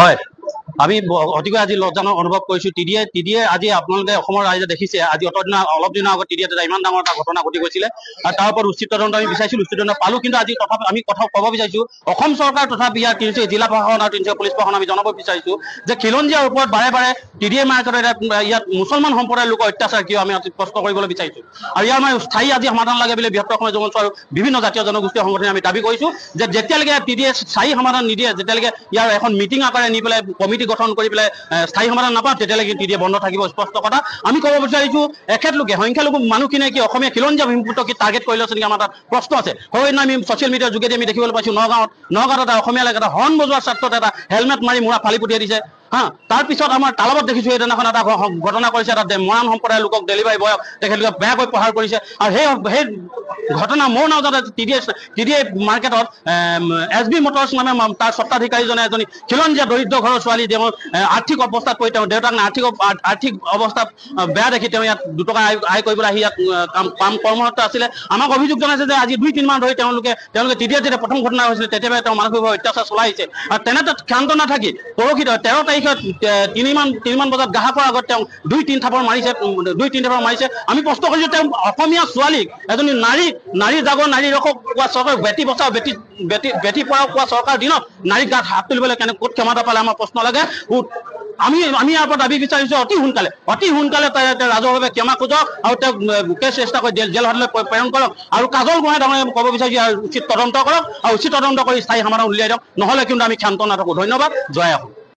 হয় আমি অতিকৈ আজি লজ্জাজনক অনুভৱ কৰিছোঁ। টিডিয়ে আজি আপোনালোকে অসমৰ ৰাইজে দেখিছে আজি অলপ দিনৰ আগত টিডিয়ে এটা ইমান ডাঙৰ এটা ঘটনা ঘটি গৈছিলে আৰু তাৰ ওপৰত উচিত তদন্ত আমি বিচাৰিছিলোঁ, উচিত তদন্ত পালোঁ। কিন্তু আজি আমি কথা ক'ব বিচাৰিছোঁ অসম চৰকাৰ তথা ইয়াৰ তিনিচুকীয়া জিলা প্ৰশাসন আৰু তিনিচুকীয়া পুলিচ প্ৰশাসন আমি জনাব বিচাৰিছোঁ যে খিলঞ্জীয়াৰ ওপৰত বাৰে বাৰে টিডিয়ে মাৰ্কেটত ইয়াত মুছলমান সম্প্ৰদায়ৰ লোকৰ অত্যাচাৰ কিয় আমি প্ৰশ্ন কৰিবলৈ বিচাৰিছোঁ। আৰু ইয়াৰ মানে স্থায়ী আজি সমাধান লাগে বুলি বৃহত্তৰ অসম যুৱ মঞ্চ আৰু বিভিন্ন জাতীয় জনগোষ্ঠীয় সংগঠনে আমি দাবী কৰিছোঁ যে যেতিয়ালৈকে টিডিয়ে স্থায়ী সমাধান নিদিয়ে, যেতিয়ালৈকে ইয়াৰ এখন মিটিং আকাৰে নি পেলাই কমিটি গঠন কৰি পেলাই স্থায়ী সমাধান নাপাওঁ তেতিয়ালৈকে টিডিয়ে বন্ধ থাকিব। স্পষ্ট কথা আমি ক'ব বিচাৰিছোঁ এখেতলোকে সংখ্যালঘু মানুহখিনিয়ে কি অসমীয়া খিলঞ্জীয়া ভূমিপুত্ৰ কি টাৰ্গেট কৰি লৈছে নেকি আমাৰ তাত প্ৰশ্ন আছে। সেইদিনা আমি ছ'চিয়েল মিডিয়াৰ যোগেদি আমি দেখিবলৈ পাইছোঁ নগাঁৱত এটা অসমীয়া এটা হৰ্ণ বজোৱাৰ ছাত্ৰত এটা হেলমেট মাৰি মূৰা ফালি পঠিয়াই দিছে। তাৰপিছত আমাৰ তালাবত দেখিছোঁ সেইদিনাখন এটা ঘটনা কৰিছে, এটা মৰাণ সম্প্ৰদায়ৰ লোকক ডেলিভাৰী বয়ক তেখেতলোকে বেয়াকৈ প্ৰহাৰ কৰিছে। আৰু সেই ঘটনা মোৰ নাজানে টিডিয়ে মাৰ্কেটত SB মটৰ্ছ নামে তাৰ স্বত্বাধিকাৰীজনে এজনী খিলঞ্জীয়া দৰিদ্ৰ ঘৰৰ ছোৱালী তেওঁ আৰ্থিক অৱস্থাত পৰি তেওঁ দেউতাক আৰ্থিক অৱস্থাত বেয়া দেখি তেওঁ ইয়াত 2 টকা আয় কৰিবলৈ আহি ইয়াত কৰ্মৰত আছিলে। আমাক অভিযোগ জনাইছে যে আজি 2-3 মাহ ধৰি তেওঁলোকে টিডিয়ে যেতিয়া প্ৰথম ঘটনা হৈছিলে তেতিয়াই তেওঁ মানসিকভাৱে অত্যাচাৰ চলাইছে। আৰু তেনেতে ক্ষান্ত নাথাকি পৰহি 13 তাৰিখে 3 মান বজাত গ্ৰাহকৰ আগত তেওঁ 2-3 থাপৰ মাৰিছে। আমি প্ৰশ্ন কৰিছোঁ তেওঁ অসমীয়া ছোৱালীক এজনী নাৰী জাগৰ নাৰী ৰক্ষক কোৱা চৰকাৰ বেটি বচাও বেটি পঢ়াও কোৱা চৰকাৰ দিনত নাৰীক গাত হাত তুলিবলৈ ক'ত ক্ষমতা পালে আমাৰ প্ৰশ্ন লাগে। আমি ইয়াৰ পৰা দাবী বিচাৰিছোঁ অতি সোনকালে ৰাজহুৱাভাৱে ক্ষমা খোজক আৰু তেওঁক কেছ চেষ্টা কৰি জেল হাজতলৈ প্ৰেৰণ কৰক। আৰু কাজল গোহাঁই ডাঙৰীয়াই ক'ব বিচাৰিছোঁ ইয়াৰ উচিত তদন্ত কৰক আৰু উচিত তদন্ত কৰি স্থায়ী সমাধান উলিয়াই দিয়ক, নহ'লে কিন্তু আমি ক্ষান্ত নাথাকোঁ। ধন্যবাদ। জয় অসম।